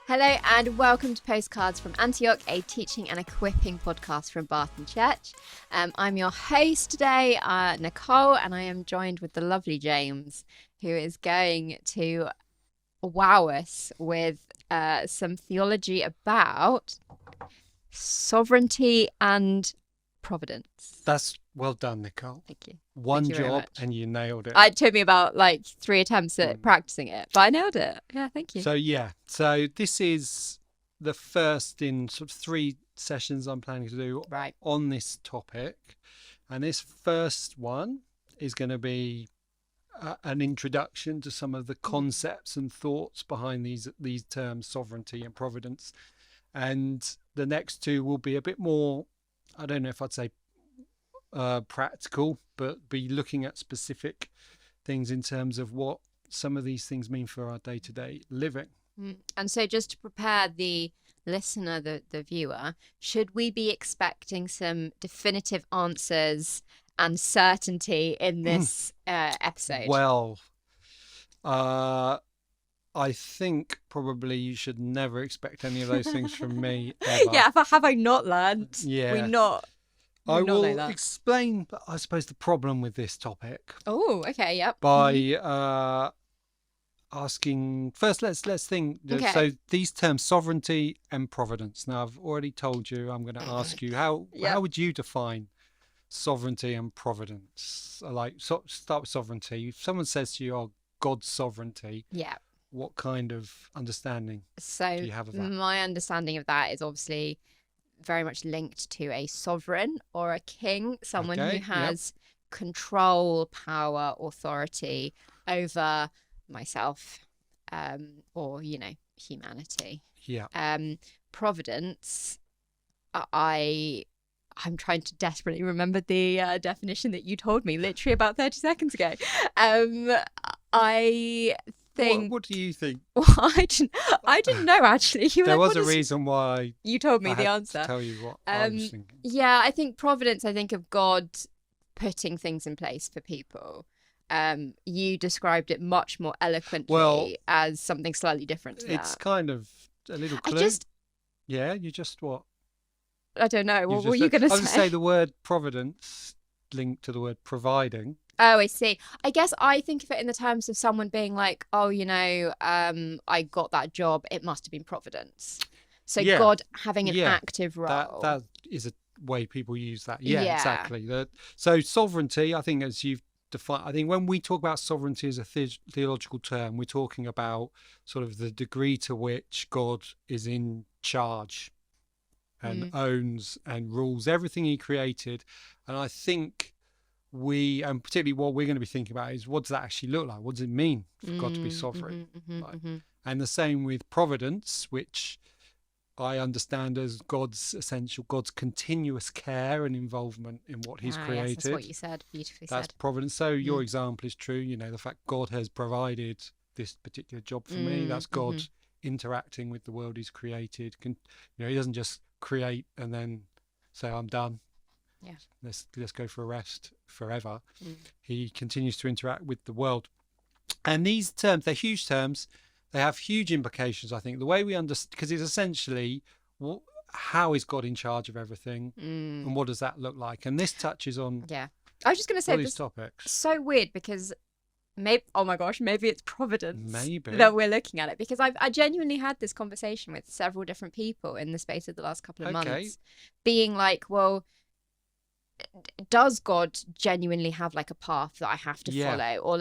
Hello and welcome to Postcards from Antioch, a teaching and equipping podcast from Barton Church. I'm your host today, Nicole, and I am joined with the lovely James, who is going to wow us with some theology about sovereignty and providence. That's well done, Nicole. Thank you. One Thank you very job much. and you nailed it. It took me about 3 attempts at practicing it, but I nailed it. Yeah, thank you. So this is the first in sort of 3 sessions I'm planning to do on this topic. And this first one is going to be an introduction to some of the concepts and thoughts behind these terms, sovereignty and providence. And the next 2 will be a bit more, I don't know if I'd say practical, but be looking at specific things in terms of what some of these things mean for our day-to-day living. And so just to prepare the listener, the viewer, should we be expecting some definitive answers and certainty in this episode? Well, I think probably you should never expect any of those things from me ever. Yeah, have I not learned? Yeah. I will explain, I suppose, the problem with this topic. Oh, okay, yep. By asking first, let's think. Okay. So these terms, sovereignty and providence. Now, I've already told you. I'm going to ask you how would you define sovereignty and providence? Start with sovereignty. If someone says to you, "Oh, God's sovereignty," what kind of understanding do you have of that? My understanding of that is obviously very much linked to a sovereign or a king, someone who has control, power, authority over myself, or humanity. Providence, I'm trying to desperately remember the definition that you told me literally about 30 seconds ago. I think. What do you think? Well, I didn't know actually. There was a reason why you told me the answer. To tell you what I was thinking. Yeah, I think providence. I think of God putting things in place for people. You described it much more eloquently as something slightly different to that. It's kind of a little clue. You just what? I don't know. What were you going to say? I would say the word providence linked to the word providing. Oh, I see. I guess I think of it in the terms of someone being like, oh, I got that job. It must have been providence. So God having an active role. That is a way people use that. Yeah. Exactly. So sovereignty, I think, as you've defined, I think when we talk about sovereignty as a theological term, we're talking about sort of the degree to which God is in charge and owns and rules everything he created. And I think and particularly what we're going to be thinking about is, what does that actually look like? What does it mean for God to be sovereign? And the same with providence, which I understand as God's continuous care and involvement in what he's created. Yes, that's what you said. Beautifully said. That's providence. So your example is true. The fact God has provided this particular job for me, that's God interacting with the world he's created. He doesn't just create and then say, I'm done. Yeah. Let's go for a rest forever. He continues to interact with the world. And these terms, they're huge terms. They have huge implications, I think. The way we understand, because it's essentially, how is God in charge of everything? And what does that look like? And this touches on I was just going to say these topics. So weird because maybe it's providence that we're looking at it, because I genuinely had this conversation with several different people in the space of the last couple of months, being like, well, does God genuinely have a path that I have to follow, or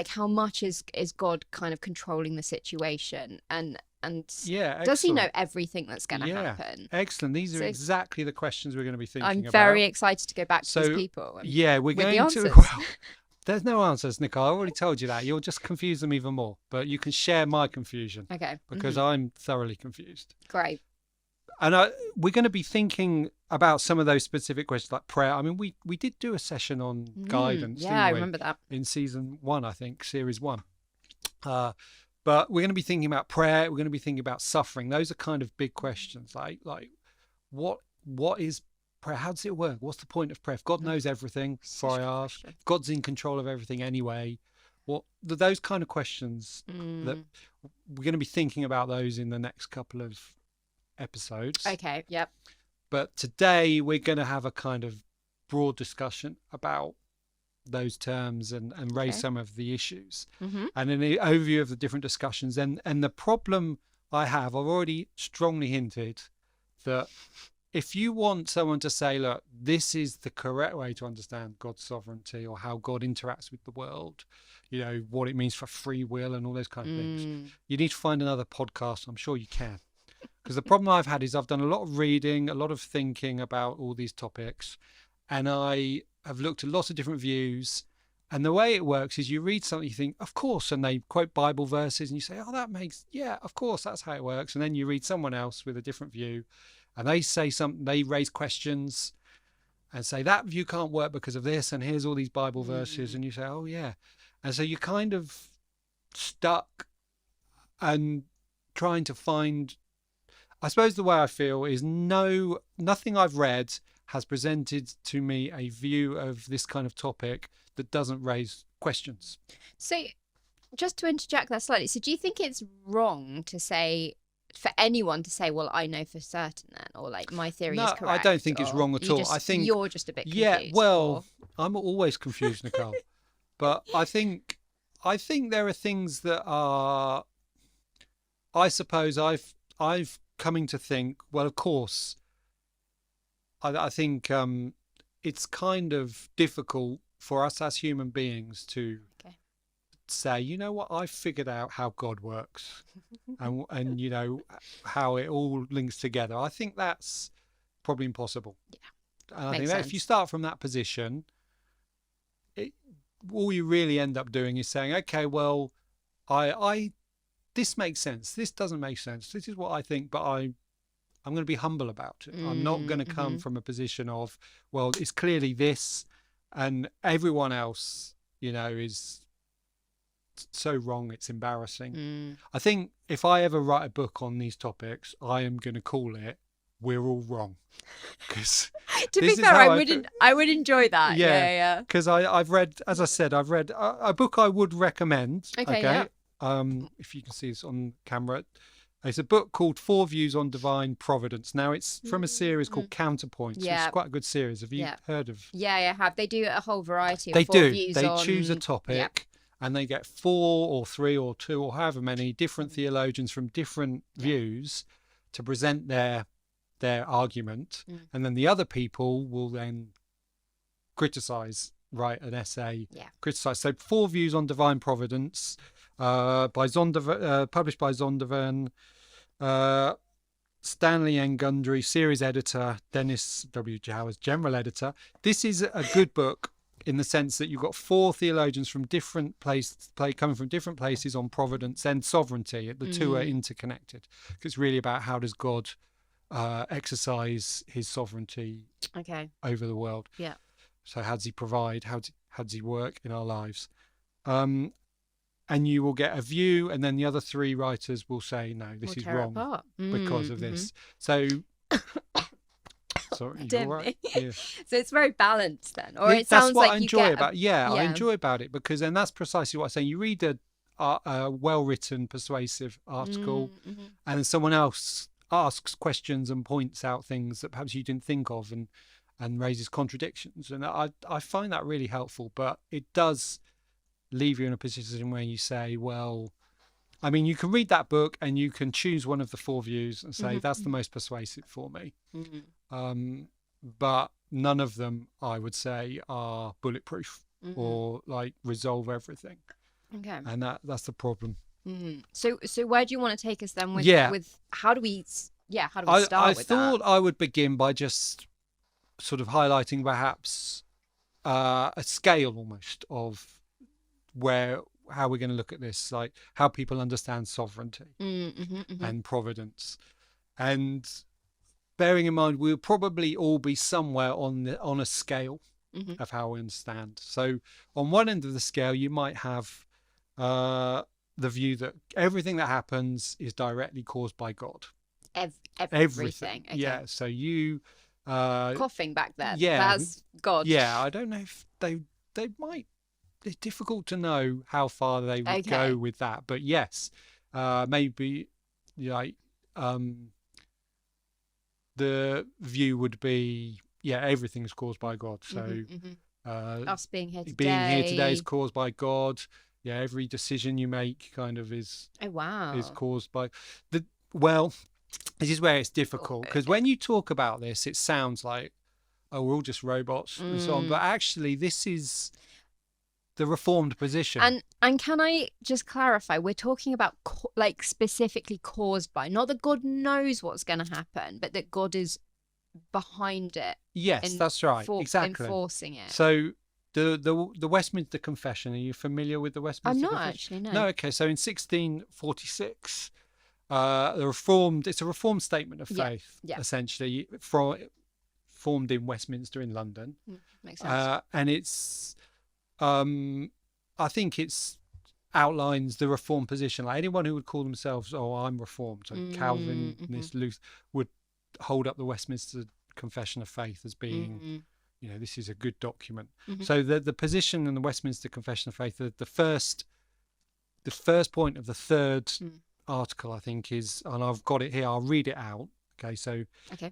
how much is God kind of controlling the situation, and does he know everything that's going to happen? Excellent. These are exactly the questions we're going to be thinking about. I'm very excited to go back to these people. We're going to. Well, there's no answers, Nicole. I already told you that. You'll just confuse them even more. But you can share my confusion. Okay. Because I'm thoroughly confused. Great. And we're going to be thinking about some of those specific questions, like prayer. I mean, we did do a session on guidance. Yeah, I remember that. In season 1, I think, series 1. But we're going to be thinking about prayer. We're going to be thinking about suffering. Those are kind of big questions. Like what is prayer? How does it work? What's the point of prayer? If God knows everything, before I ask, God's in control of everything anyway, those kind of questions that we're going to be thinking about those in the next couple of episodes. Okay, yep. But today we're going to have a kind of broad discussion about those terms and raise some of the issues and an overview of the different discussions. And the problem I've already strongly hinted that if you want someone to say, look, this is the correct way to understand God's sovereignty or how God interacts with the world, you know, what it means for free will and all those kind of things, you need to find another podcast. I'm sure you can. Because the problem I've had is I've done a lot of reading, a lot of thinking about all these topics, and I have looked at lots of different views. And the way it works is you read something, you think, of course, and they quote Bible verses and you say, oh, of course, that's how it works. And then you read someone else with a different view and they say something, they raise questions and say that view can't work because of this. And here's all these Bible verses. And you say, oh, yeah. And so you're kind of stuck and trying to find, I suppose the way I feel is nothing I've read has presented to me a view of this kind of topic that doesn't raise questions. So just to interject that slightly, so do you think it's wrong to say, for anyone to say, well, I know for certain then, or like my theory is correct? No, I don't think it's wrong at all. I think you're just a bit confused. Yeah, well, I'm always confused, Nicole. But I think there are things that are, I suppose I've coming to think, well, of course, I think it's kind of difficult for us as human beings to say, you know what, I've figured out how God works and you know how it all links together. I think that's probably impossible. Yeah, and I think that if you start from that position, all you really end up doing is saying, okay, well, I this makes sense, this doesn't make sense, this is what I think, but I'm going to be humble about it. I'm not going to come from a position of, well, it's clearly this and everyone else, you know, is so wrong, it's embarrassing. I think if I ever write a book on these topics, I am going to call it We're All Wrong. Because to be fair, I would enjoy that. Yeah. Because I've read, as I said, I've read a book I would recommend. Okay. Yeah. If you can see this on camera. It's a book called 4 Views on Divine Providence. Now, it's from a series called Counterpoints. Yeah. It's quite a good series. Have you heard of? Yeah, I have. They do a whole variety of They 4 do. views They on... choose a topic and they get 4 or 3 or 2 or however many different theologians from different views to present their argument. And then the other people will then criticize, write an essay, criticize. So 4 Views on Divine Providence, by published by Zondervan, Stanley N. Gundry, series editor, Dennis W. Jowers, general editor. This is a good book in the sense that you've got 4 theologians from different coming from different places on providence and sovereignty. The two are interconnected. It's really about how does God exercise his sovereignty over the world. Yeah. So how does he provide? How does he work in our lives? And you will get a view, and then the other 3 writers will say, no, this is wrong because of this. So, sorry, you're right. Yeah. So it's very balanced then, or it sounds like you get. That's what I enjoy about. I enjoy about it because then that's precisely what I'm saying. You read a well-written, persuasive article, and then someone else asks questions and points out things that perhaps you didn't think of, and raises contradictions, and I find that really helpful. But it does leave you in a position where you say, well, I mean, you can read that book and you can choose one of the 4 views and say that's the most persuasive for me. But none of them, I would say, are bulletproof or like resolve everything. Okay. And that's the problem. So where do you want to take us then with how do we start with that? I thought I would begin by just sort of highlighting perhaps a scale almost of how we're going to look at this, like how people understand sovereignty and providence, and bearing in mind we'll probably all be somewhere on a scale of how we understand. So on one end of the scale you might have the view that everything that happens is directly caused by God. Everything. Okay. Yeah. So you coughing back there. Yeah, that's God. Yeah, I don't know if they might it's difficult to know how far they would go with that. But yes, maybe like the view would be, everything's caused by God. So us being here today is caused by God. Yeah, every decision you make kind of is caused by the this is where it's difficult, because when you talk about this, it sounds like, oh, we're all just robots and so on. But actually, this is the Reformed position. And can I just clarify? We're talking about like specifically caused by, not that God knows what's going to happen, but that God is behind it. Yes, that's right. Exactly. Enforcing it. So the Westminster Confession. Are you familiar with the Westminster Confession? I'm not actually. No. No. Okay. So in 1646. It's a reformed statement of faith, essentially, formed in Westminster in London. Makes sense. And it's, I think it's outlines the reformed position. Like anyone who would call themselves, oh, I'm reformed, so Calvinist, Luther, would hold up the Westminster Confession of Faith as being, this is a good document. So the position in the Westminster Confession of Faith, the first point of the third article, I think, is, and I've got it here, I'll read it out. Okay, so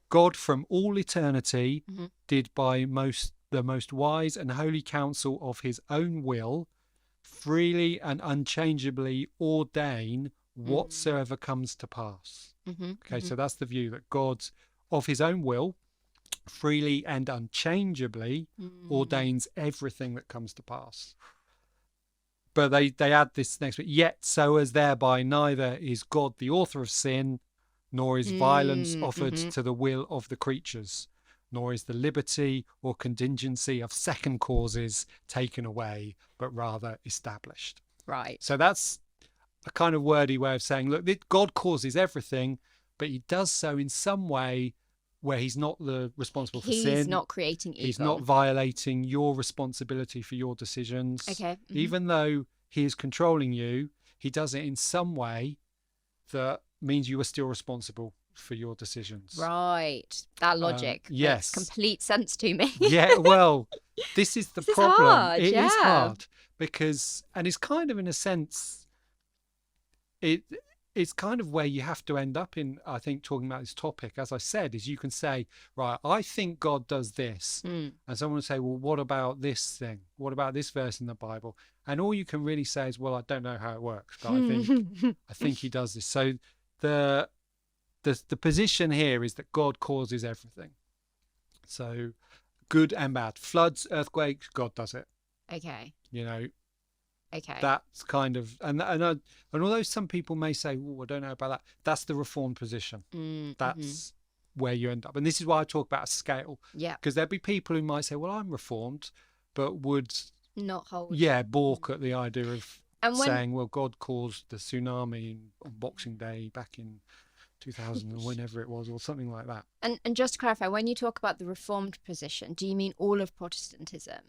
God from all eternity did by the most wise and holy counsel of his own will freely and unchangeably ordain whatsoever comes to pass. So that's the view, that God of his own will freely and unchangeably ordains everything that comes to pass. But they add this next bit, yet so as thereby neither is God the author of sin, nor is violence offered to the will of the creatures, nor is the liberty or contingency of second causes taken away, but rather established. Right. So that's a kind of wordy way of saying, look, God causes everything, but he does so in some way where he's not responsible for sin. He's not creating evil. He's not violating your responsibility for your decisions. Okay. Even though he is controlling you, he does it in some way that means you are still responsible for your decisions. Right. That logic makes complete sense to me. Well, this is the problem. Hard, It is hard because, and it's kind of, in a sense, it's kind of where you have to end up in, I think, talking about this topic, as I said, is you can say, right, I think God does this. And someone will say, well, what about this thing? What about this verse in the Bible? And all you can really say is, well, I don't know how it works, but I think he does this. So the position here is that God causes everything. So good and bad. Floods, earthquakes, God does it. Okay. Okay. That's kind of, and although some people may say, oh, I don't know about that, that's the Reformed position. That's where you end up. And this is why I talk about a scale. Yeah. Because there'd be people who might say, well, I'm Reformed, but would not hold. Balk at the idea of saying, well, God caused the tsunami on Boxing Day back in 2000 or whenever it was, or something like that. And just to clarify, when you talk about the Reformed position, do you mean all of Protestantism?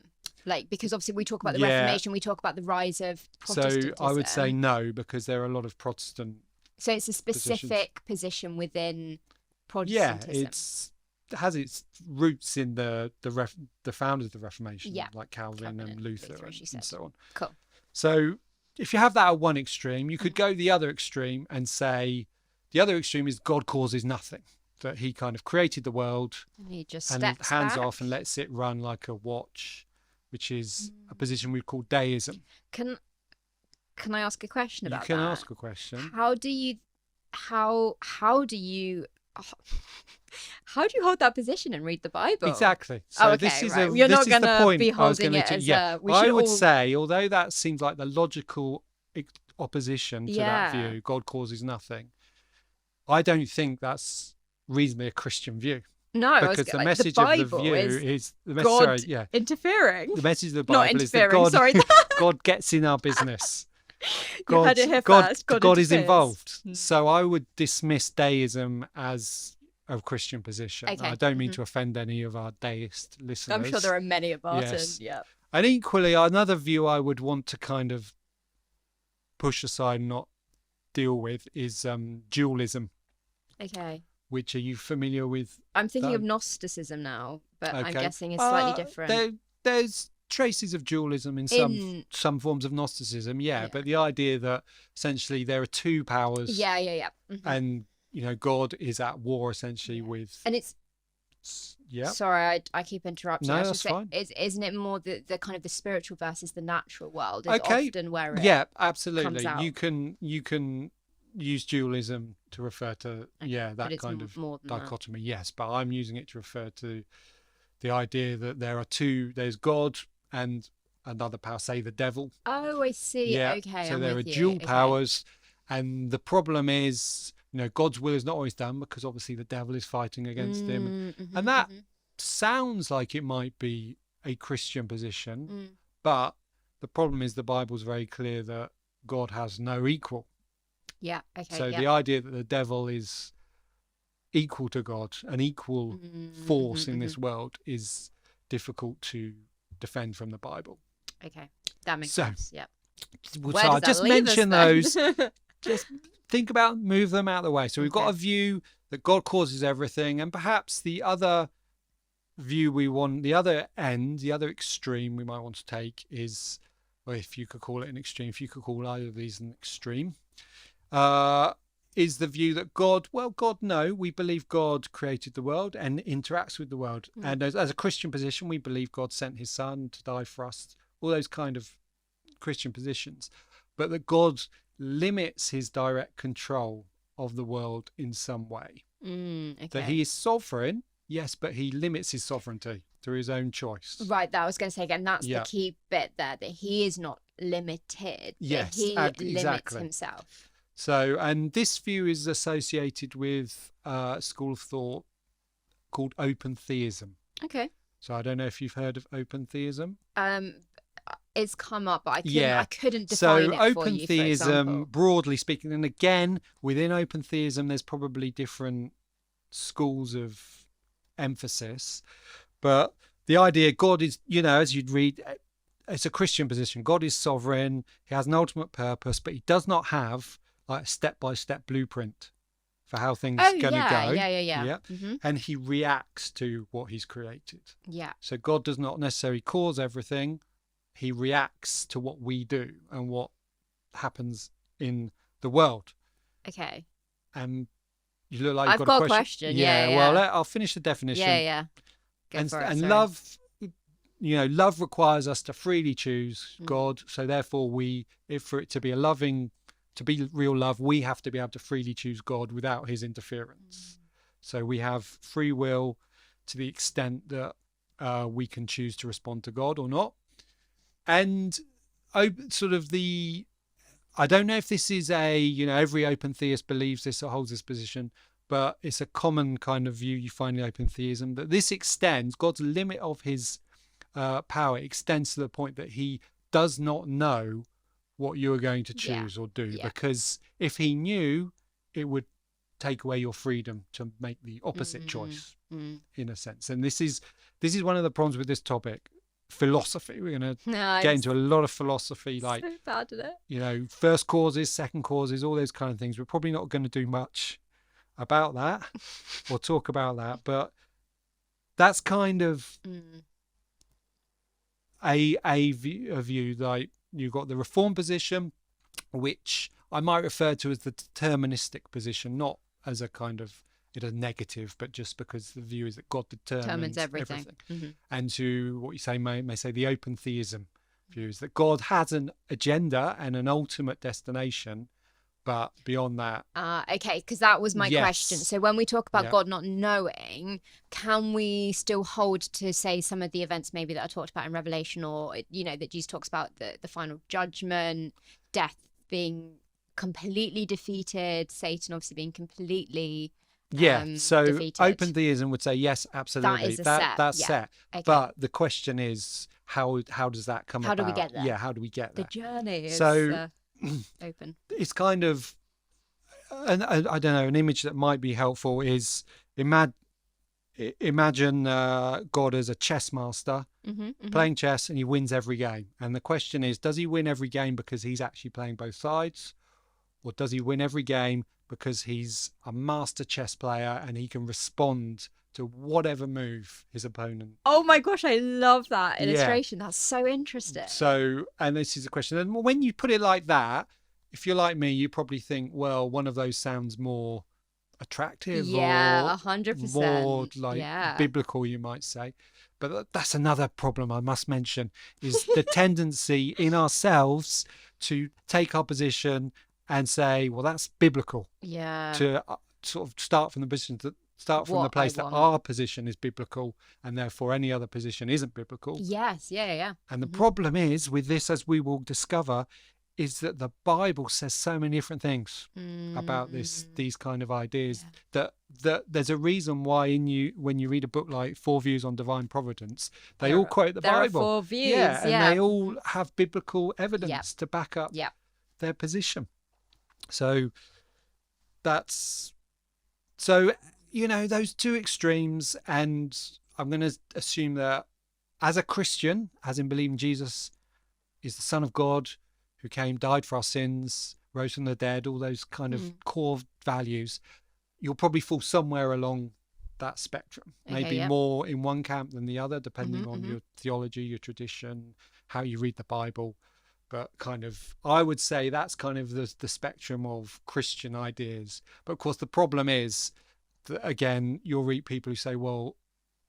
Like, because obviously we talk about the Reformation, we talk about the rise of Protestantism. So I would say no, because there are a lot of Protestant. So it's a specific position within Protestantism. Yeah, it has its roots in the founders of the Reformation, like Calvin and Luther and so on. Cool. So if you have that at one extreme, you could go the other extreme and say the other extreme is God causes nothing. That he kind of created the world and he just hands back off and lets it run like a watch, which is a position we call deism. Can I ask a question about that? You can ask a question. How do you hold that position and read the Bible? Exactly. So this is you're not going to be holding it as I would say, although that seems like the logical opposition to that view, God causes nothing, I don't think that's reasonably a Christian view. No, because the message of the view is God interfering. The message of the Bible is that God gets in our business. You heard it here first. God is involved. So I would dismiss deism as a Christian position. Okay. I don't mean to offend any of our deist listeners. I'm sure there are many of us. Yes. And equally, another view I would want to kind of push aside and not deal with is dualism. Okay. Which, are you familiar with? I'm thinking of Gnosticism now, but I'm guessing it's slightly different. There's traces of dualism in some forms of Gnosticism, but the idea that essentially there are two powers, and God is at war essentially with, and it's sorry, I keep interrupting. No, that's fine. Isn't it more the kind of the spiritual versus the natural world is often where it absolutely comes out. You can use dualism to refer to that kind of dichotomy, yes, but I'm using it to refer to the idea that there's God and another power, say the devil. Oh, I see. Okay, so there are dual powers, and the problem is God's will is not always done because obviously the devil is fighting against him, and that sounds like it might be a Christian position, but the problem is the Bible's very clear that God has no equal. So the idea that the devil is equal to God, an equal force in this world, is difficult to defend from the Bible. Okay, that makes sense. Yeah. So I'll just mention those. Just think about, move them out of the way. So we've got a view that God causes everything, and perhaps the other view the other extreme we might want to take is, or if you could call it an extreme, if you could call either of these an extreme, is the view that God, we believe God created the world and interacts with the world. And as a Christian position, we believe God sent his son to die for us, all those kind of Christian positions. But that God limits his direct control of the world in some way. That he is sovereign, yes, but he limits his sovereignty through his own choice. Right, that I was going to say again, that's the key bit there, that he is not limited. Yes, he limits himself. So, and this view is associated with a school of thought called open theism. Okay. So I don't know if you've heard of open theism. It's come up, but I couldn't define it for you. So open theism, broadly speaking, and again, within open theism, there's probably different schools of emphasis. But the idea, God is, as you'd read, it's a Christian position. God is sovereign. He has an ultimate purpose, but he does not have like a step-by-step blueprint for how things are going to go. Yeah. And he reacts to what he's created. Yeah. So God does not necessarily cause everything. He reacts to what we do and what happens in the world. Okay. And you look like I've got a question. Yeah. Well, I'll finish the definition. Yeah. And love, love requires us to freely choose God. So therefore, for it to be to be real love, we have to be able to freely choose God without his interference. So we have free will to the extent that we can choose to respond to God or not. And I don't know if this is every open theist believes this or holds this position, but it's a common kind of view you find in open theism, that this extends, God's limit of his power extends to the point that he does not know what you are going to choose or do, because if he knew, it would take away your freedom to make the opposite choice in a sense. And this is one of the problems with this topic. Philosophy, we're going to get into a lot of philosophy, like so bad at it. First causes, second causes, all those kind of things. We're probably not going to do much about that or talk about that, but that's kind of a view. Like you've got the reform position, which I might refer to as the deterministic position, not as a kind of a negative, but just because the view is that God determines everything. And to what you may say the open theism view is that God has an agenda and an ultimate destination, but beyond that. Okay, because that was my question. So when we talk about God not knowing, can we still hold to say some of the events maybe that are talked about in Revelation, or that Jesus talks about the final judgment, death being completely defeated, Satan obviously being completely defeated. Open theism would say yes, absolutely. That's set. Okay. But the question is, how does that come about? How do we get there? Yeah, how do we get there? The journey is open. It's kind of, and I don't know, an image that might be helpful is imagine God as a chess master playing chess, and he wins every game. And the question is, does he win every game because he's actually playing both sides, or does he win every game because he's a master chess player and he can respond to whatever move his opponent. Oh my gosh, I love that illustration. Yeah. That's so interesting. So, and this is a question. And when you put it like that, if you're like me, you probably think, well, one of those sounds more attractive, yeah, or 100%, more like biblical, you might say. But that's another problem I must mention, is the tendency in ourselves to take our position and say, well, that's biblical. Yeah. To sort of start from the position that the place that our position is biblical, and therefore any other position isn't biblical. Yes, yeah. And the problem is with this, as we will discover, is that the Bible says so many different things about these kind of ideas, that there's a reason why when you read a book like Four Views on Divine Providence, they all quote the Bible. There are 4 views, and they all have biblical evidence to back up their position. So those two extremes. And I'm going to assume that as a Christian, as in believing Jesus is the Son of God, who came, died for our sins, rose from the dead, all those kind of core values, you'll probably fall somewhere along that spectrum. Maybe more in one camp than the other, depending on your theology, your tradition, how you read the Bible. But kind of, I would say that's kind of the spectrum of Christian ideas. But of course, the problem is that, again, you'll read people who say, well,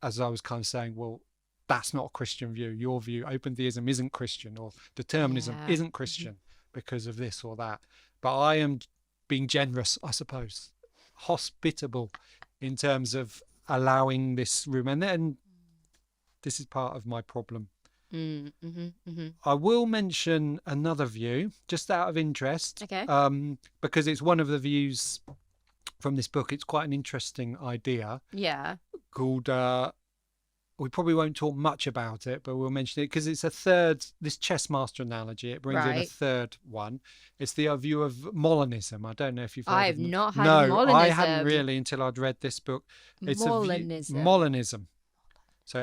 as I was kind of saying, well, that's not a Christian view. Your view, open theism isn't Christian, or determinism isn't Christian because of this or that. But I am being generous, I suppose, hospitable in terms of allowing this room. And then this is part of my problem. I will mention another view, just out of interest, because it's one of the views from this book. It's quite an interesting idea. Yeah. Called, we probably won't talk much about it, but we'll mention it because it's this chess master analogy. It brings in a third one. It's the view of Molinism. I don't know if you've heard I've of it. not heard of Molinism. No, I hadn't really until I'd read this book. It's Molinism. So Molinism. So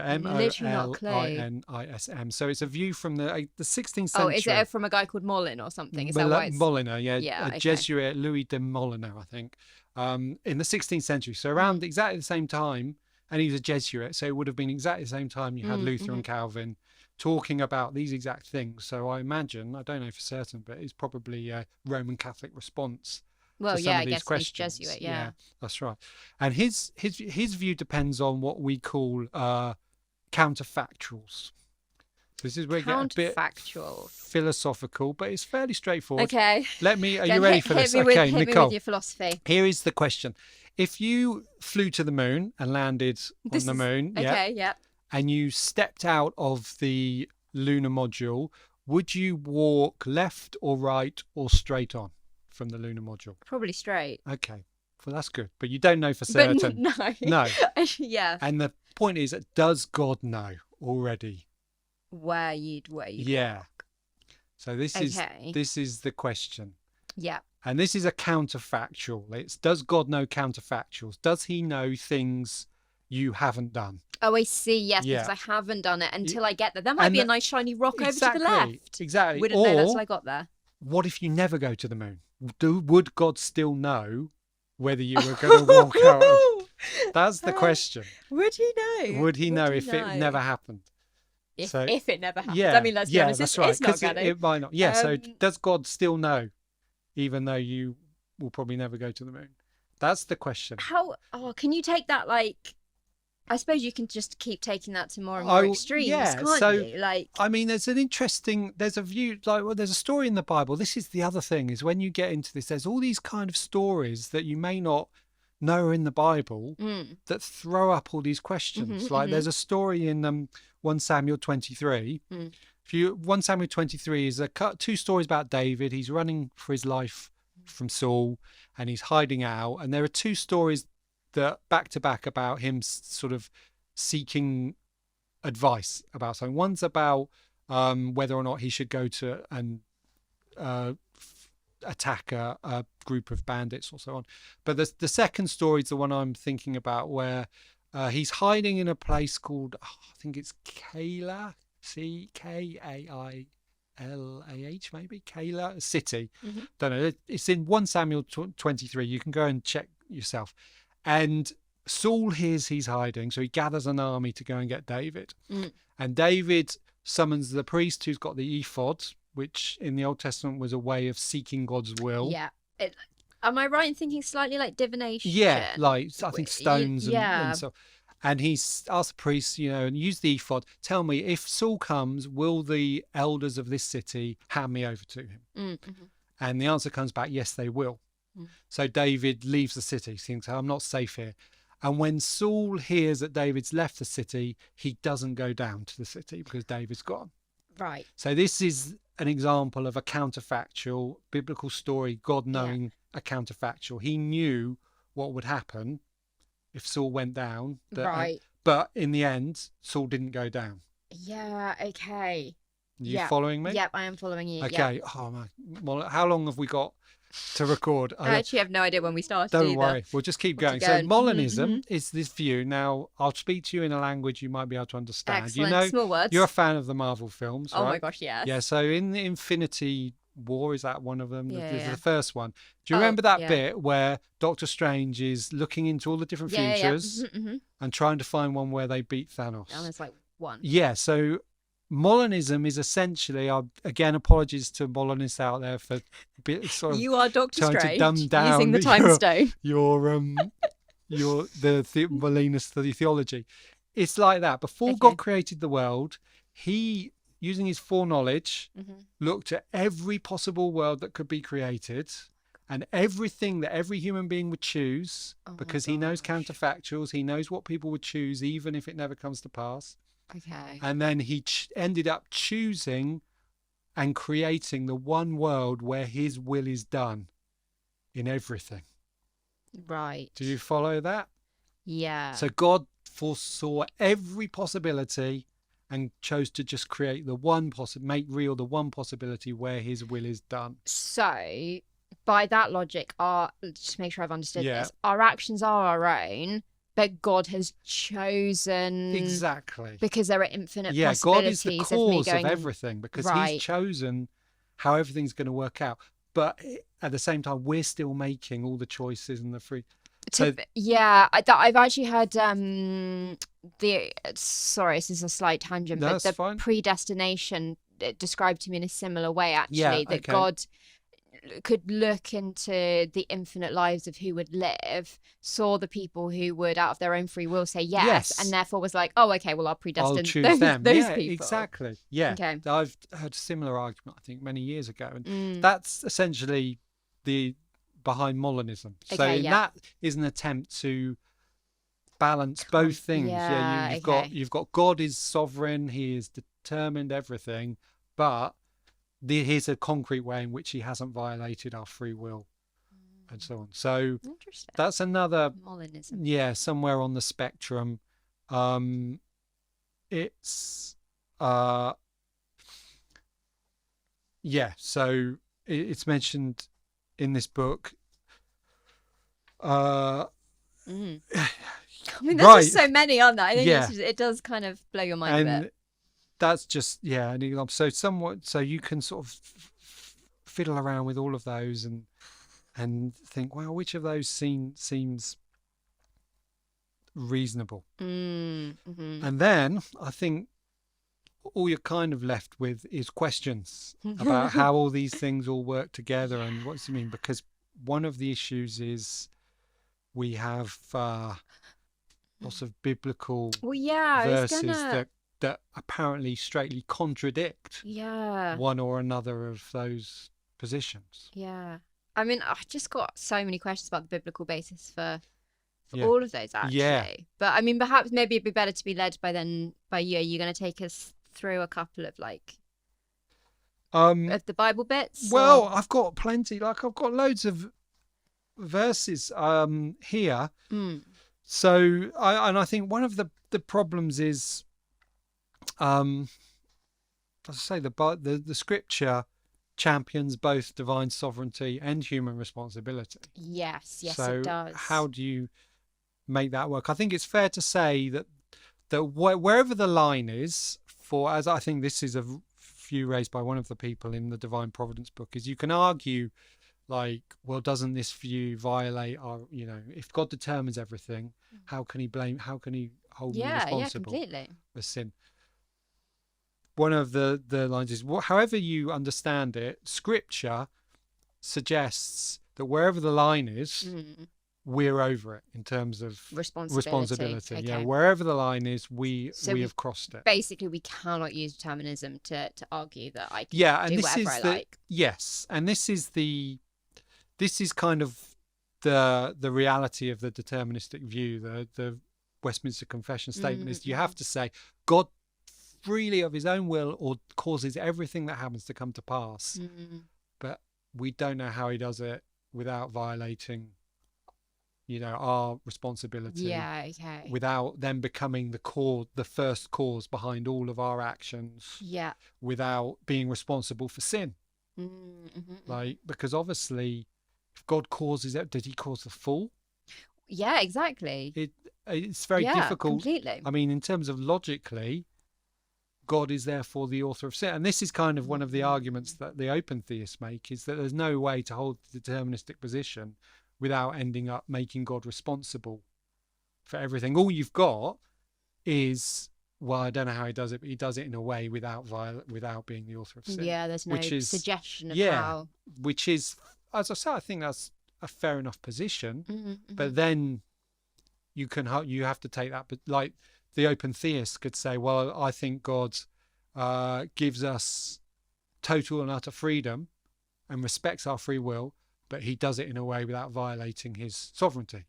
it's a view from the 16th century. Oh, is it from a guy called Molin or something? Is that why it's... Moliner, a Jesuit, Louis de Moliner, I think, in the 16th century. So around exactly the same time, and he was a Jesuit, so it would have been exactly the same time you had Luther and Calvin talking about these exact things. So I imagine, I don't know for certain, but it's probably a Roman Catholic response. Well, to some of these I guess questions. he's Jesuit, yeah. That's right. And his view depends on what we call counterfactuals. So this is where it gets a bit philosophical, but it's fairly straightforward. Okay. Are you ready for this? Okay, Nicole. Hit me with your philosophy. Here is the question. If you flew to the moon and landed on the moon, and you stepped out of the lunar module, would you walk left or right or straight on from the lunar module? Probably straight. Okay. Well, that's good. But you don't know for certain. But no. Yeah. And the point is, does God know already where you'd walk? So this is the question. Yeah. And this is a counterfactual. It's, does God know counterfactuals? Does he know things you haven't done? Oh, I see. Yes, because I haven't done it until I get there. There might be a nice shiny rock over to the left. Exactly. Wouldn't know that till I got there. What if you never go to the moon? Would God still know whether you were going to walk out? That's the question. Would he know? Would he know if it never happened? If it never happened. I mean, let's be honest, that's right. It's not going to. It might not. Yeah, so does God still know, even though you will probably never go to the moon? That's the question. Can you take that, like... I suppose you can just keep taking that to more and more extremes, can't you? Like, I mean, there's a view, there's a story in the Bible. This is the other thing, is when you get into this, there's all these kind of stories that you may not know are in the Bible that throw up all these questions. There's a story in 1 Samuel 23. 1 Samuel 23 is two stories about David. He's running for his life from Saul and he's hiding out. And there are two stories that back to back about him sort of seeking advice about something. One's about whether or not he should go to and attack a group of bandits or so on. But the second story is the one I'm thinking about, where he's hiding in a place called, I think it's Keilah, Ckaii, K-L-A-H maybe, Keilah, city. Mm-hmm. Don't know. It's in 1 Samuel 23. You can go and check yourself. And Saul hears he's hiding, so he gathers an army to go and get David. And David summons the priest who's got the ephod, which in the Old Testament was a way of seeking God's will. Yeah. Am I right in thinking slightly like divination? Yeah, like I think stones yeah. and so. And he's asked the priest, and use the ephod. Tell me, if Saul comes, will the elders of this city hand me over to him? Mm-hmm. And the answer comes back, yes, they will. So David leaves the city, thinks, I'm not safe here. And when Saul hears that David's left the city, he doesn't go down to the city because David's gone. Right. So this is an example of a counterfactual biblical story, God knowing a counterfactual. He knew what would happen if Saul went down. Right. But in the end, Saul didn't go down. Yeah, okay. You following me? Yep, I am following you. Okay. Yep. Oh my. Well, how long have we got to record? I actually have no idea when we started. Don't worry. We'll just keep going. So Molinism is this view. Now, I'll speak to you in a language you might be able to understand. Excellent. Small words. You're a fan of the Marvel films, right? Oh my gosh, yes. Yeah, so in the Infinity War, is that one of them? Yeah. The first one. Do you remember that bit where Doctor Strange is looking into all the different futures and trying to find one where they beat Thanos? And there's like one. Yeah, so Molinism is essentially, again, apologies to Molinists out there for sort of you are Doctor trying Strange to dumb down using the time stone. the Molinist theology. It's like that. Before God created the world, he, using his foreknowledge, looked at every possible world that could be created and everything that every human being would choose, because he knows counterfactuals, he knows what people would choose even if it never comes to pass. Okay. And then he ended up choosing and creating the one world where his will is done in everything. Right. Do you follow that? Yeah. So God foresaw every possibility and chose to just create the one make real the one possibility where his will is done. So by that logic, just to make sure I've understood this, our actions are our own, but God has chosen because there are infinite possibilities. God is the cause of everything because he's chosen how everything's going to work out. But at the same time, we're still making all the choices and the free. I've actually heard sorry, this is a slight tangent, but the predestination described to me in a similar way, actually, that God could look into the infinite lives of who would live, saw the people who would out of their own free will say yes. And therefore was like, oh, okay, well, I'll predestine those people. Exactly. Yeah. Okay. I've heard a similar argument, I think, many years ago. And that's essentially the behind Molinism. So that is an attempt to balance both things. You've got God is sovereign, he is determined everything, but here's a concrete way in which he hasn't violated our free will and so on. So that's another Molinism. Yeah, somewhere on the spectrum. So it's mentioned in this book. I mean, there's just so many on that. I think it does kind of blow your mind a bit. That's just an example. So you can sort of fiddle around with all of those and think, well, which of those seems reasonable? And then I think all you're kind of left with is questions about how all these things all work together and what does it mean? Because one of the issues is we have lots of biblical verses that apparently straightly contradict one or another of those positions. Yeah. I mean, I've just got so many questions about the biblical basis for all of those, actually. Yeah. But I mean, perhaps maybe it'd be better to be led by you. Are you going to take us through a couple of of the Bible bits? Well, I've got plenty. I've got loads of verses here. So I think one of the problems is as I say, the scripture champions both divine sovereignty and human responsibility. Yes, so it does. How do you make that work? I think it's fair to say that wherever the line is for, as I think this is a view raised by one of the people in the Divine Providence book is you can argue, like, well, doesn't this view violate our, if God determines everything, how can he hold me responsible completely for sin? One of the lines is, however you understand it, Scripture suggests that wherever the line is, we're over it in terms of responsibility. Okay. Yeah, wherever the line is, we have crossed it. Basically, we cannot use determinism to argue that I can and do whatever I like. Yes, and this is kind of the reality of the deterministic view. The Westminster Confession statement is you have to say God freely of his own will or causes everything that happens to come to pass, but we don't know how he does it without violating our responsibility, without them becoming the first cause behind all of our actions, without being responsible for sin. Like, because obviously if God causes it, did he cause the fall? Yeah, exactly. It's very difficult. Completely. I mean, in terms of logically, God is therefore the author of sin. And this is kind of one of the arguments that the open theists make, is that there's no way to hold the deterministic position without ending up making God responsible for everything. All you've got is, well, I don't know how he does it, but he does it in a way without being the author of sin. Yeah, there's no suggestion of how. Which is, as I say, I think that's a fair enough position. But then you have to take that, but like the open theist could say, well, I think God gives us total and utter freedom and respects our free will, but he does it in a way without violating his sovereignty.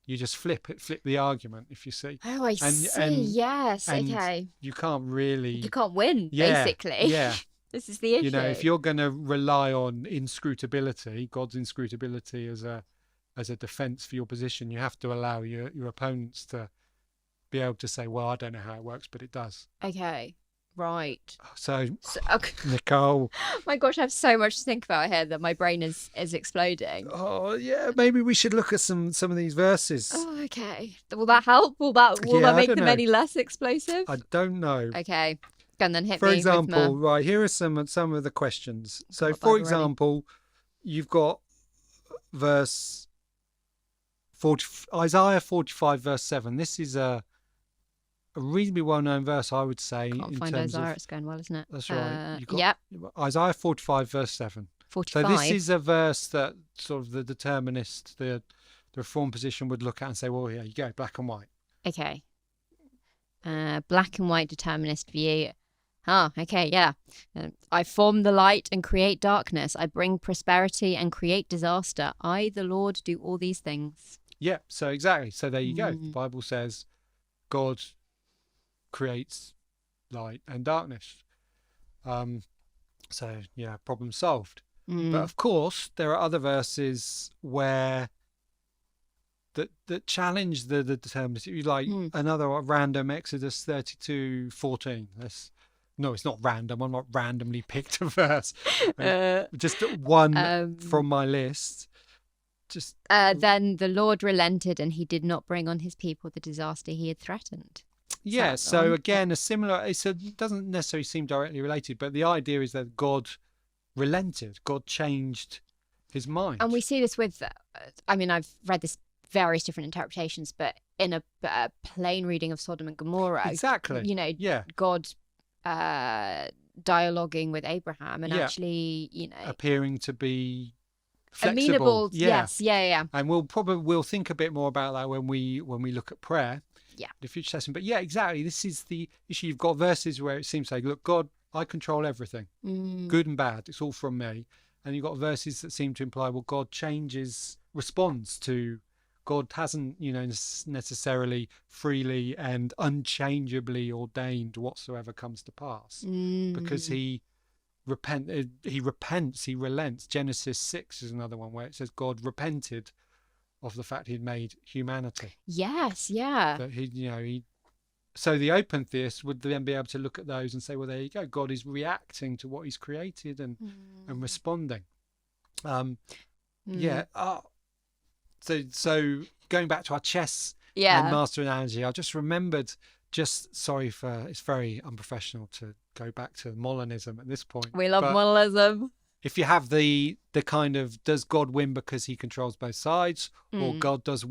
You just flip the argument, if you see. Oh, I see. Yes. Okay. You can't win, basically. Yeah. This is the issue. If you're going to rely on inscrutability, God's inscrutability as a defense for your position, you have to allow your opponents to be able to say, well, I don't know how it works, but it does. Okay. Right. So okay. Nicole. My gosh, I have so much to think about here that my brain is exploding. Oh yeah, maybe we should look at some of these verses. Oh, okay. Will that help? Will that make them any less explosive? I don't know. Okay. Go on then, hit me. For example, with right, here are some of the questions. So for example, you've got verse 40, Isaiah 45 verse 7. This is a reasonably well-known verse, I would say. Can't find Isaiah, it's going well, isn't it? That's right. Isaiah 45 verse 7. 45. So this is a verse that sort of the determinist, the reform position would look at and say, well, here you go, black and white. Okay. Black and white determinist view. Okay, yeah. I form the light and create darkness. I bring prosperity and create disaster. I, the Lord, do all these things. Yeah, so exactly. So there you go. The Bible says God creates light and darkness. So yeah, problem solved. But of course, there are other verses where that challenge the determinist. Like another random Exodus 32:14. No, it's not random. I'm not randomly picked a verse. Just one from my list. Then the Lord relented and he did not bring on his people the disaster he had threatened. Yeah, so again, it doesn't necessarily seem directly related, but the idea is that God relented, God changed his mind. And we see this with, I've read this various different interpretations, but in a plain reading of Sodom and Gomorrah, exactly, God dialoguing with Abraham and actually, appearing to be flexible. Amenable, yes, yeah. And we'll think a bit more about that when we look at prayer. Yeah. The future session. But yeah, exactly. This is the issue. You've got verses where it seems like, look, God, I control everything, good and bad. It's all from me. And you've got verses that seem to imply, well, God responds to, God hasn't, necessarily freely and unchangeably ordained whatsoever comes to pass, because he repents, he relents. Genesis 6 is another one where it says God repented of the fact he'd made humanity. Yes, yeah. That so the open theist would then be able to look at those and say, well, there you go. God is reacting to what he's created and responding. Yeah. So going back to our chess and master analogy, I just remembered just sorry for, it's very unprofessional to go back to Molinism at this point. We love but Molinism. if you have the kind of, does God win because he controls both sides, or does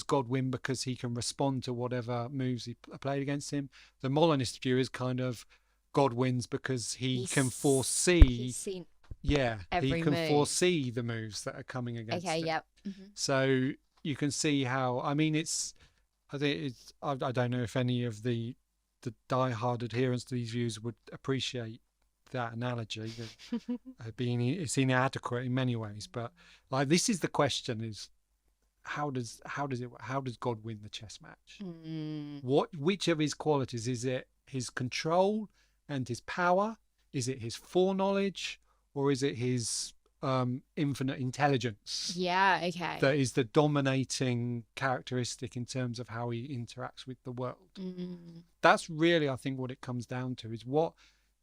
God win because he can respond to whatever moves are played against him? The Molinist view is kind of God wins because he can foresee. He's seen every move. Foresee the moves that are coming against him. Yep. So you can see how, I mean, I don't know if any of the die-hard adherents to these views would appreciate that analogy. It's inadequate in many ways, but like, this is the question: is how does God win the chess match? Which of his qualities? Is it his control and his power? Is it his foreknowledge, or is it his infinite intelligence? That is the dominating characteristic in terms of how he interacts with the world. That's really, I think, what it comes down to, is what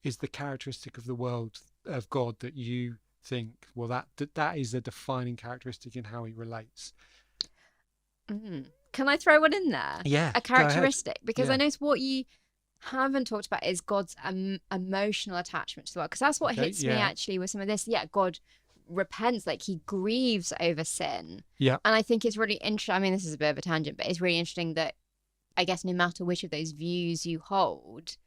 is the characteristic of the world of God that you think, well, that is a defining characteristic in how he relates. Can I throw one in there? Yeah, a characteristic, because I notice what you haven't talked about is God's emotional attachment to the world, because that's what hits me actually with some of this. God repents, like he grieves over sin. And I think it's really interesting. I mean, this is a bit of a tangent, but it's really interesting that I guess no matter which of those views you hold,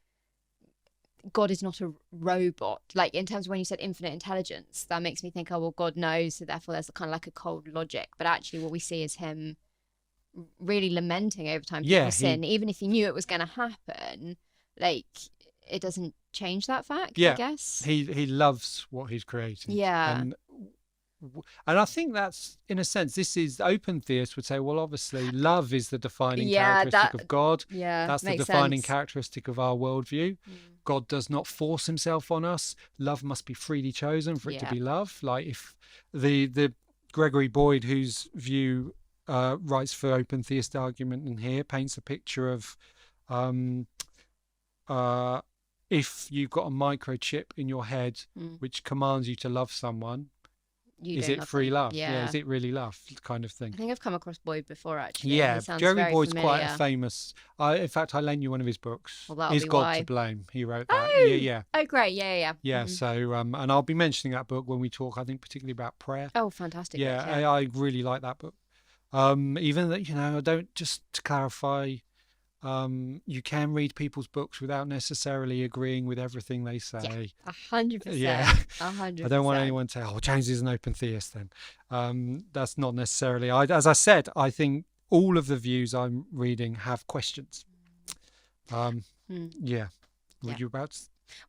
God is not a robot. Like, in terms of when you said infinite intelligence, that makes me think, oh well, God knows, so therefore there's kind of like a cold logic. But actually what we see is him really lamenting over time people's sin, even if he knew it was going to happen. Like, it doesn't change that fact. I guess he loves what he's created. And I think that's, in a sense, this is, open theists would say, well, obviously love is the defining characteristic of God. That's the defining characteristic of our worldview. God does not force himself on us. Love must be freely chosen for it to be love. Like, if the Gregory Boyd, whose view writes for open theist argument in here, paints a picture of if you've got a microchip in your head which commands you to love someone, is it free love? Is it really love, kind of thing? I think I've come across Boyd before, actually. Gregory Boyd's quite a famous. In fact, I lent you one of his books. Is God to Blame? He wrote that. Oh, great. Yeah. So, and I'll be mentioning that book when we talk, I think, particularly about prayer. Oh, fantastic. I really like that book. Even that, I don't, just to clarify, you can read people's books without necessarily agreeing with everything they say. 100%. 100%. I don't want anyone to say, oh, James is an open theist then. That's not necessarily. As I said, I think all of the views I'm reading have questions. Were you about to...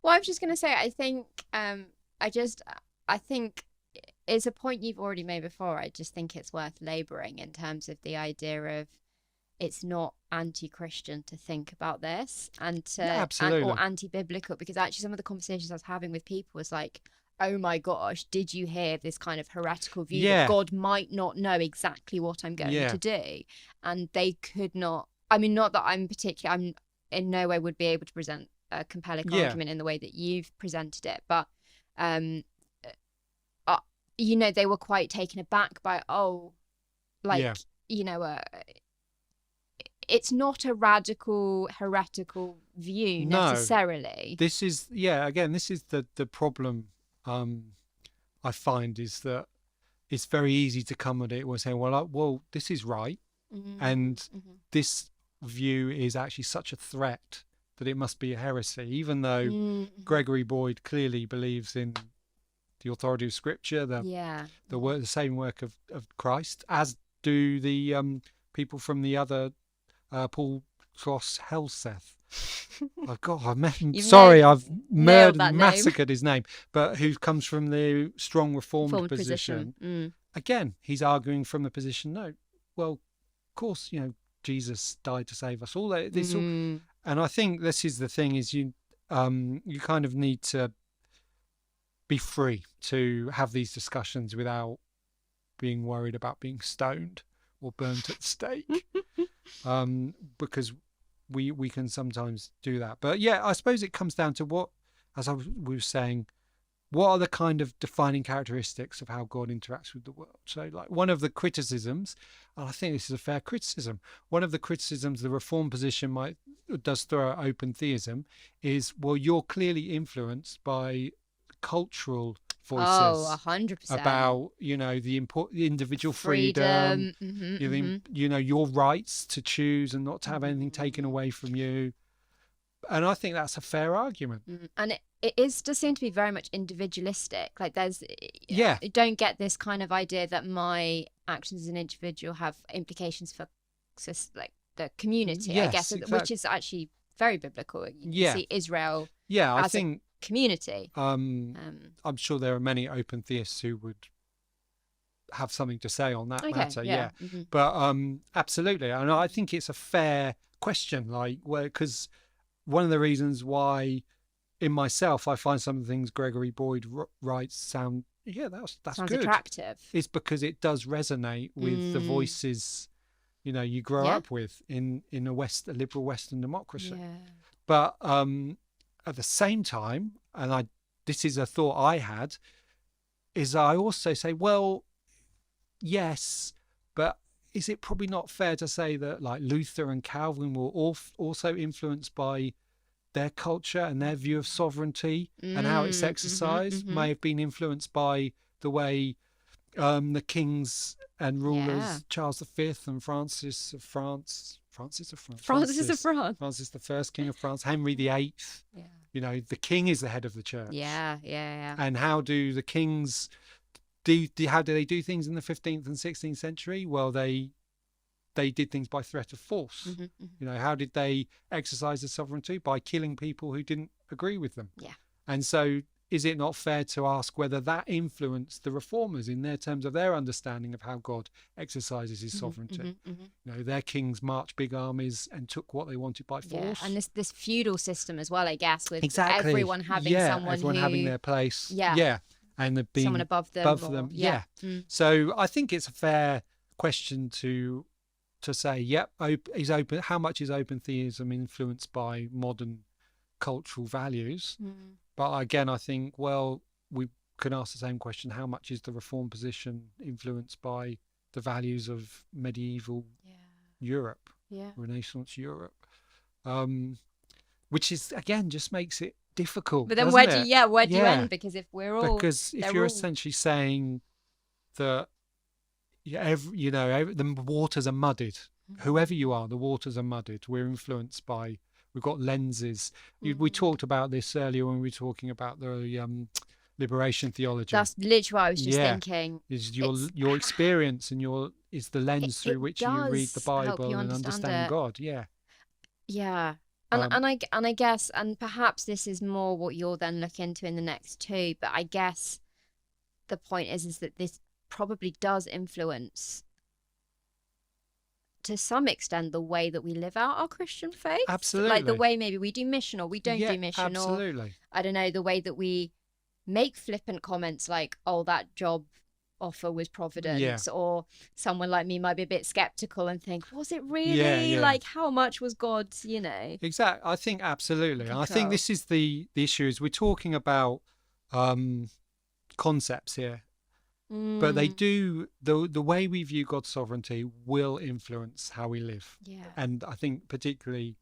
Well, I was just going to say, I think, I think it's a point you've already made before. I just think it's worth labouring in terms of the idea of, it's not anti-Christian to think about this and to or anti-biblical, because actually some of the conversations I was having with people was like, oh my gosh, did you hear this kind of heretical view that God might not know exactly what I'm going to do? And they could not, I mean, not that I'm in no way would be able to present a compelling argument in the way that you've presented it, but they were quite taken aback by, it's not a radical heretical view necessarily. This is this is the problem I find, is that it's very easy to come at it and say, well, this is right, and this view is actually such a threat that it must be a heresy, even though Gregory Boyd clearly believes in the authority of Scripture, the same work of Christ, as do the people from the other Paul Cross Helseth. Oh God, I've massacred his name, but who comes from the strong reformed position. Again, he's arguing from the position, no, well, of course, Jesus died to save us all. This all, and I think this is the thing, is you kind of need to be free to have these discussions without being worried about being stoned or burnt at the stake. Because we can sometimes do that. But I suppose it comes down to what, as we were saying, what are the kind of defining characteristics of how God interacts with the world? So, like, one of the criticisms, and I think this is a fair criticism, one of the criticisms the Reform position does throw at open theism is, well, you're clearly influenced by cultural voices 100%. about, the individual freedom, your rights to choose and not to have anything taken away from you. And I think that's a fair argument. And it does seem to be very much individualistic. Like, you don't get this kind of idea that my actions as an individual have implications for like the community, yes, I guess, exactly. which is actually very biblical. You can see Israel I as think a community. I'm sure there are many open theists who would have something to say on that matter. But absolutely. And I think it's a fair question, like, because one of the reasons why in myself I find some of the things Gregory Boyd writes sound that's sounds good, attractive. It's because it does resonate with the voices you grow up with in a liberal Western democracy. But at the same time, and this is a thought I had, is I also say, well, yes, but is it probably not fair to say that, like, Luther and Calvin were also influenced by their culture and their view of sovereignty and how it's exercised may have been influenced by the way the kings and rulers, Charles V and Francis of France, Francis the First King of France, Henry VIII. The king is the head of the church. And how do the kings how do they do things in the 15th and 16th century? Well, they did things by threat of force. How did they exercise their sovereignty? By killing people who didn't agree with them. And so is it not fair to ask whether that influenced the reformers in their terms of their understanding of how God exercises his sovereignty? Their kings marched big armies and took what they wanted by force. And this feudal system as well, I guess, with exactly. everyone having everyone having their place. And there being someone above them. So I think it's a fair question to say, is open. How much is open theism influenced by modern cultural values? But again, I think, well, we can ask the same question: how much is the Reform position influenced by the values of medieval Europe, Renaissance Europe? Which is, again, just makes it difficult. But then where do you end? Because if you're essentially saying that the waters are muddied. Whoever you are, the waters are muddied. We're influenced by. We've got lenses. We talked about this earlier when we were talking about the liberation theology. That's literally what I was just thinking. Is your experience and is the lens through which you read the Bible and understand God. And I guess, and perhaps this is more what you'll then look into in the next two, but I guess the point is that this probably does influence to some extent the way that we live out our Christian faith. Absolutely. Like the way maybe we do mission or we don't do mission. Absolutely. Or I don't know, the way that we make flippant comments like, oh, that job offer was providence, or someone like me might be a bit skeptical and think, was it really? Like, how much was God, Exactly. I think absolutely. And I think this is the issue, is we're talking about concepts here. But they do, the way we view God's sovereignty will influence how we live. And I think particularly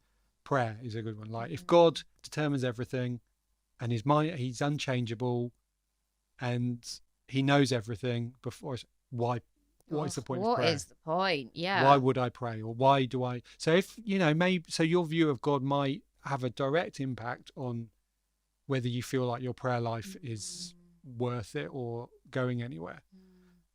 prayer is a good one. Like, if God determines everything and he's unchangeable and he knows everything before, what is the point of prayer? What is the point? Why would I pray? Or why do I? So if, so your view of God might have a direct impact on whether you feel like your prayer life is worth it or going anywhere.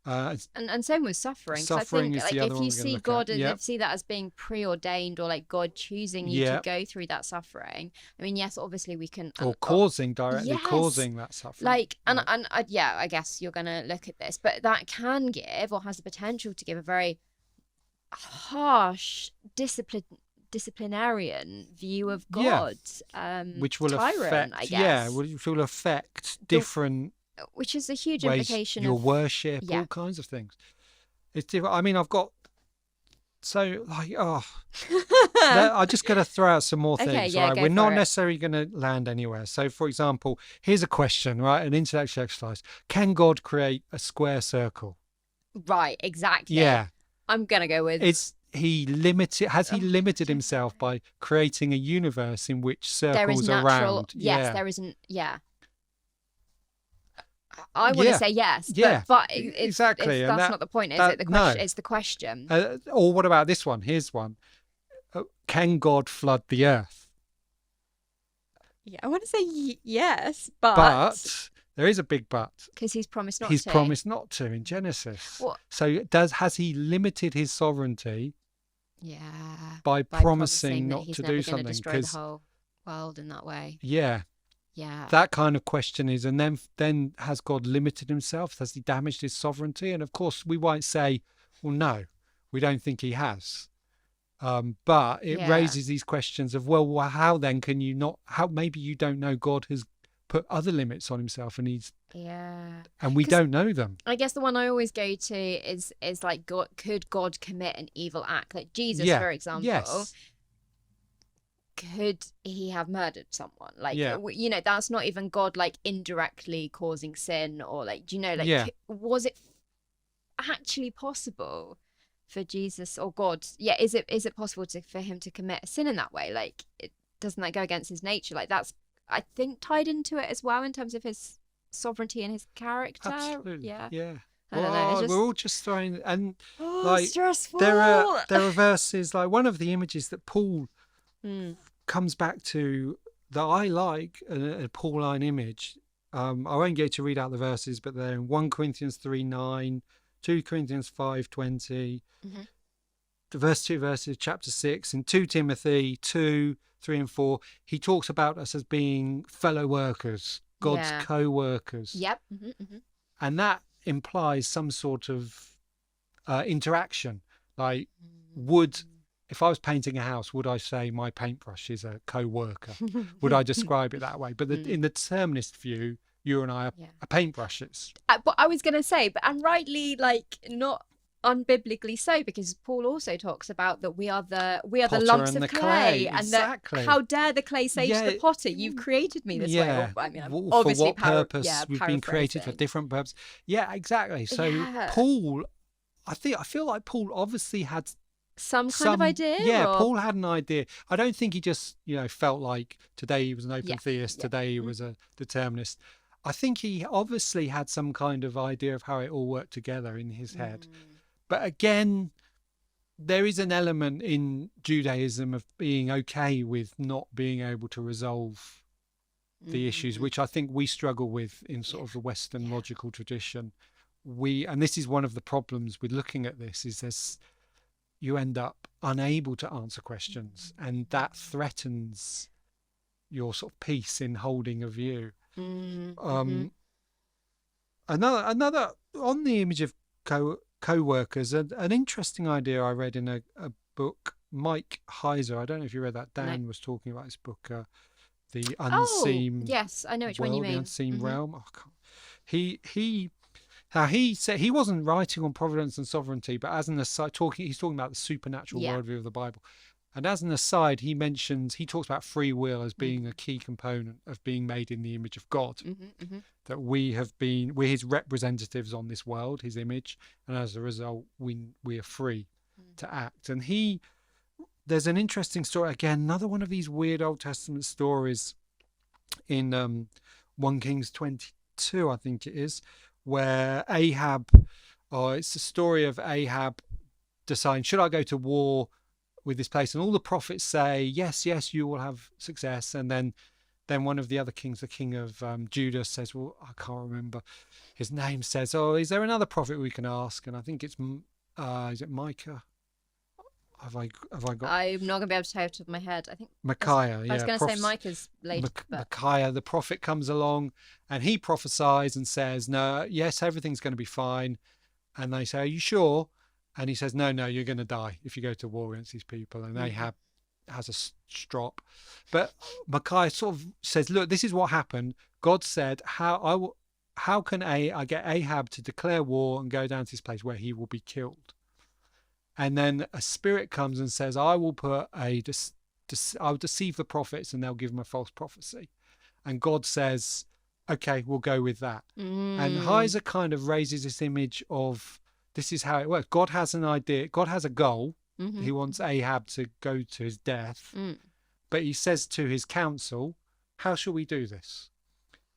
And same with suffering. Suffering I think, is the other if one you see God and see that as being preordained, or like God choosing you to go through that suffering. I mean, yes, obviously we can, or causing that suffering. Like, and I guess you're going to look at this, but that can give, or has the potential to give, a very harsh disciplinarian view of God, which will affect, I guess. Which will affect different. Which is a huge ways, implication your of worship, all kinds of things. It's different. I mean, I've got So, like, I just got to throw out some more things, yeah, right? go We're not for it. necessarily going to land anywhere. So, for example, here's a question, right? An intellectual exercise. Can God create a square circle? Right, exactly. Yeah. I'm gonna go with. Has he limited himself by creating a universe in which There is circles are natural. round? Yes, Yeah. there isn't. Yeah. I want to Yeah. say yes, Yeah. but Exactly. it's And that's not the point, is it? The question no. is the question. Or what about this one? Here's one. Can God flood the earth? Yeah, I want to say yes, But there is a big but. because he's promised not He's to. promised not to in Genesis. What? So has he limited his sovereignty? Yeah. By promising not to do something? Destroy the whole world in that way. Yeah. Yeah. That kind of question is, and then has God limited himself? Has he damaged his sovereignty? And of course, we might say, well, no, we don't think he has. But it raises these questions of, well, how then can you not? How maybe you don't know God has put other limits on himself, and and we don't know them. I guess the one I always go to is like, could God commit an evil act? Like Jesus, for example. Yes. Could he have murdered someone? Like, you know, that's not even God, like, indirectly causing sin, or like, do you know, like, was it actually possible for Jesus or God? Yeah, is it possible for him to commit a sin in that way? Like, doesn't that go against his nature? Like, that's, I think, tied into it as well in terms of his sovereignty and his character. Absolutely. Yeah. I don't know. We're all just throwing, and stressful. There are verses, like one of the images that Paul comes back to that I like, a Pauline image. I won't get to read out the verses, but they're in 1 Corinthians 3:9, 2 Corinthians 5:20, verse 2 verses chapter 6, and 2 Timothy 2:3 and 4. He talks about us as being fellow workers, God's co-workers. Yep. And that implies some sort of interaction. Like, if I was painting a house, would I say my paintbrush is a co-worker? Would I describe it that way? But in the determinist view, you and I are paintbrushes. But I was going to say, and rightly, like, not unbiblically so, because Paul also talks about that we are the lumps of clay, and that how dare the clay say to the potter, "You've created me this way." Or, I mean, obviously, for what purpose we've been created for different purposes. Yeah, exactly. So Paul, I feel like Paul obviously had some kind of idea. Yeah, Paul had an idea. I don't think he just felt like today he was an open theist, today he was a determinist. I think he obviously had some kind of idea of how it all worked together in his head. But again, there is an element in Judaism of being okay with not being able to resolve the issues, which I think we struggle with in sort of the Western logical tradition. And this is one of the problems with looking at this, is you end up unable to answer questions, and that threatens your sort of peace in holding a view. Another on the image of co-workers, an interesting idea I read in a book, Mike Heiser. I don't know if you read that. Dan was talking about this book, The Unseen. Oh, yes, I know which one you mean. The Unseen Realm. He said he wasn't writing on providence and sovereignty, but as an aside, he's talking about the supernatural worldview of the Bible. And as an aside, he talks about free will as being a key component of being made in the image of God. That we're his representatives on this world, his image, and as a result, we are free to act. And there's an interesting story, again, another one of these weird Old Testament stories in 1 Kings 22, I think it is, where it's the story of Ahab deciding, should I go to war with this place? And all the prophets say, yes, you will have success. And then one of the other kings, the king of Judah, says, well, I can't remember his name, says, oh, is there another prophet we can ask? And I think it's, is it Micah? Have I got? I'm not going to be able to tell you off the top of my head. I think Micaiah. I was going to say Micah's later. Micaiah, the prophet, comes along and he prophesies and says, no, yes, everything's going to be fine. And they say, are you sure? And he says, no, you're going to die if you go to war against these people. And Ahab has a strop. But Micaiah sort of says, look, this is what happened. God said, how can I get Ahab to declare war and go down to this place where he will be killed? And then a spirit comes and says, I will put I'll deceive the prophets and they'll give them a false prophecy. And God says, okay, we'll go with that. And Heiser kind of raises this image of, this is how it works. God has an idea. God has a goal. He wants Ahab to go to his death. But he says to his council, how shall we do this?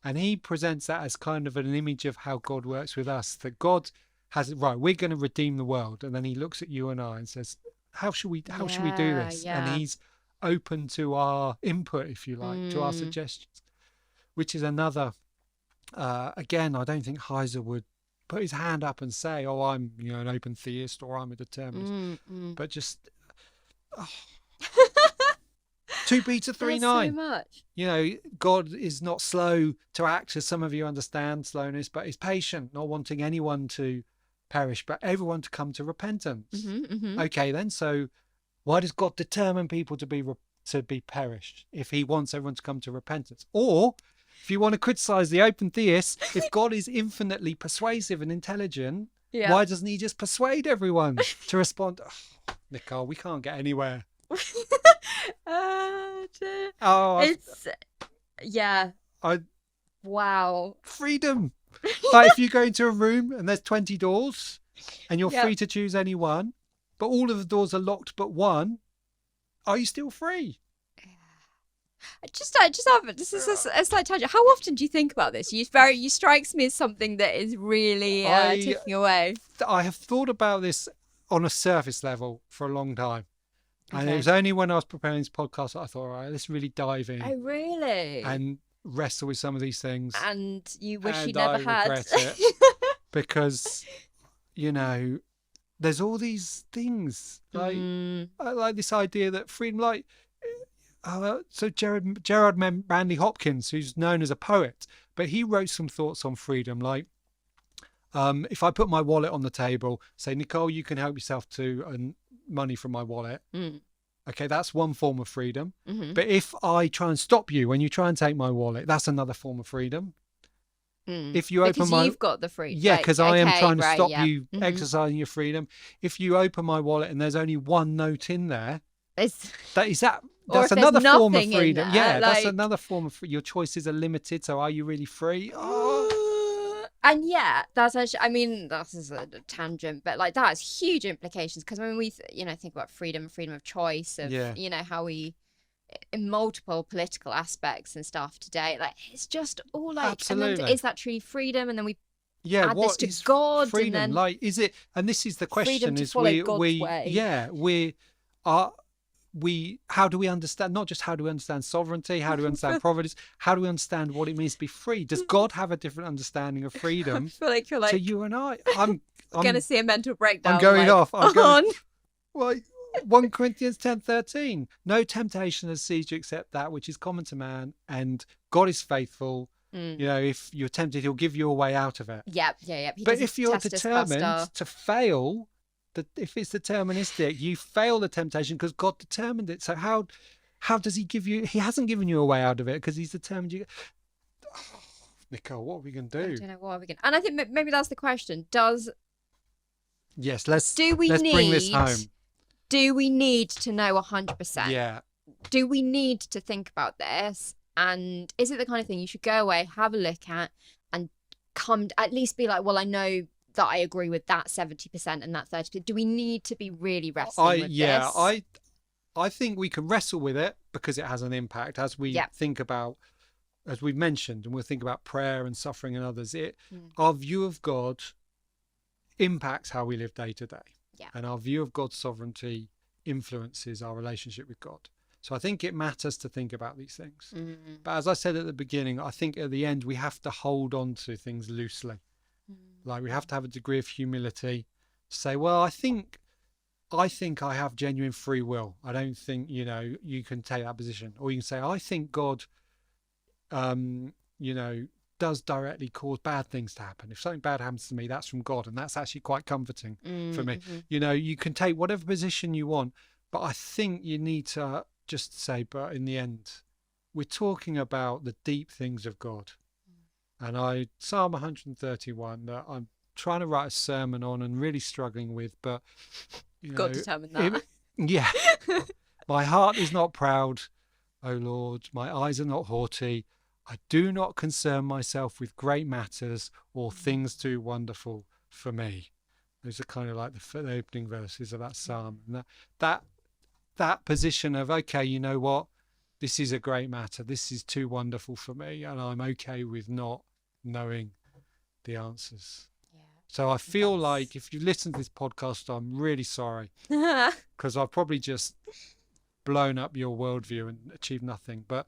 And he presents that as kind of an image of how God works with us, that God has it right. We're going to redeem the world. And then he looks at you and I and says, how shall we do this? Yeah. And he's open to our input, if you like, to our suggestions, which is another, again, I don't think Heiser would put his hand up and say, oh, I'm, an open theist or I'm a determinist, but just, 2 Peter 3:9. So much. God is not slow to act, as some of you understand slowness, but is patient, not wanting anyone to perish, but everyone to come to repentance. Okay, then, so why does God determine people to be perished if he wants everyone to come to repentance? Or if you want to criticize the open theists, if God is infinitely persuasive and intelligent, why doesn't he just persuade everyone to respond? Oh, Nicole, we can't get anywhere. Wow. Freedom. Like if you go into a room and there's 20 doors and you're free to choose any one, but all of the doors are locked but one, are you still free? This is a slight tangent. How often do you think about this? You strikes me as something that is really ticking away. I have thought about this on a surface level for a long time. And it was only when I was preparing this podcast that I thought, all right, let's really dive in. Oh, really? And wrestle with some of these things. And you wish you never had. Regret it because, there's all these things like this idea that freedom, like, so Gerard Manley Hopkins, who's known as a poet, but he wrote some thoughts on freedom, like, if I put my wallet on the table, say, Nicole, you can help yourself to money from my wallet. Okay, that's one form of freedom. But if I try and stop you when you try and take my wallet, that's another form of freedom. If you because you've got the freedom. Yeah, because I am trying to stop you exercising your freedom. If you open my wallet and there's only one note in there, that's another form of freedom. Yeah, that's another form of freedom. Your choices are limited, so are you really free? And that's actually, that is a tangent, but like that has huge implications, because when we think about freedom of choice, of how we, in multiple political aspects and stuff today, like it's just all like, absolutely. And then, is that truly freedom? And then we add this to God, freedom? And then like, is it? And this is the question: to is God's way. How do we understand, not just how do we understand sovereignty, how do we understand providence, how do we understand what it means to be free? Does God have a different understanding of freedom I feel like you're like, to you and I? I'm going to see a mental breakdown. I'm going off. Well, 1 Corinthians 10:13. No temptation has seized you except that which is common to man, and God is faithful. If you're tempted, he'll give you a way out of it. Yeah. But if you're determined to fail, if it's deterministic, you fail the temptation because God determined it. So how does he give you? He hasn't given you a way out of it because he's determined you. Oh, Nicole, what are we going to do? I don't know what are we going to. And I think maybe that's the question. Let's bring this home. Do we need to know 100%? Yeah. Do we need to think about this? And is it the kind of thing you should go away, have a look at, and at least be like, well, I know that I agree with that 70% and that 30%. Do we need to be really wrestling with this? I think we can wrestle with it because it has an impact as we think about, as we've mentioned, and we'll think about prayer and suffering and others. Our view of God impacts how we live day to day. Yeah. And our view of God's sovereignty influences our relationship with God. So I think it matters to think about these things. But as I said at the beginning, I think at the end we have to hold on to things loosely. Like we have to have a degree of humility. Say, well, I think I have genuine free will. I don't think, you can take that position. Or you can say, I think God, does directly cause bad things to happen. If something bad happens to me, that's from God. And that's actually quite comforting for me. You can take whatever position you want, but I think you need to just say, but in the end, we're talking about the deep things of God. And Psalm 131, that I'm trying to write a sermon on and really struggling with, but God determined that. Yeah. My heart is not proud, O Lord. My eyes are not haughty. I do not concern myself with great matters or things too wonderful for me. Those are kind of like the opening verses of that psalm. And that position of, okay, you know what? This is a great matter. This is too wonderful for me. And I'm okay with not knowing the answers. Yeah. So I feel like if you listen to this podcast, I'm really sorry because I've probably just blown up your worldview and achieved nothing. But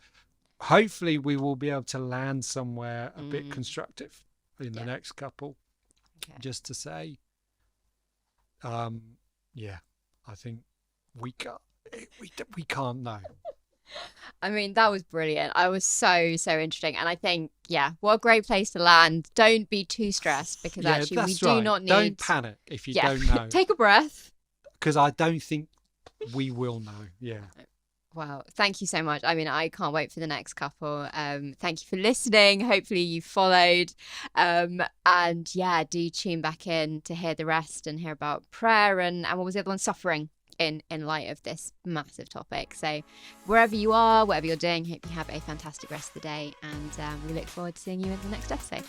hopefully we will be able to land somewhere a bit constructive in the next couple. Okay. Just to say, I think we can't know. I mean, that was brilliant. I was so interesting. And I think, what a great place to land. Don't be too stressed because actually we do not need... Don't panic if you don't know. Take a breath. Because I don't think we will know. Yeah. Wow. Thank you so much. I mean, I can't wait for the next couple. Thank you for listening. Hopefully you followed. And do tune back in to hear the rest and hear about prayer and what was the other one? Suffering. In light of this massive topic. So wherever you are, whatever you're doing, hope you have a fantastic rest of the day, and we look forward to seeing you in the next episode.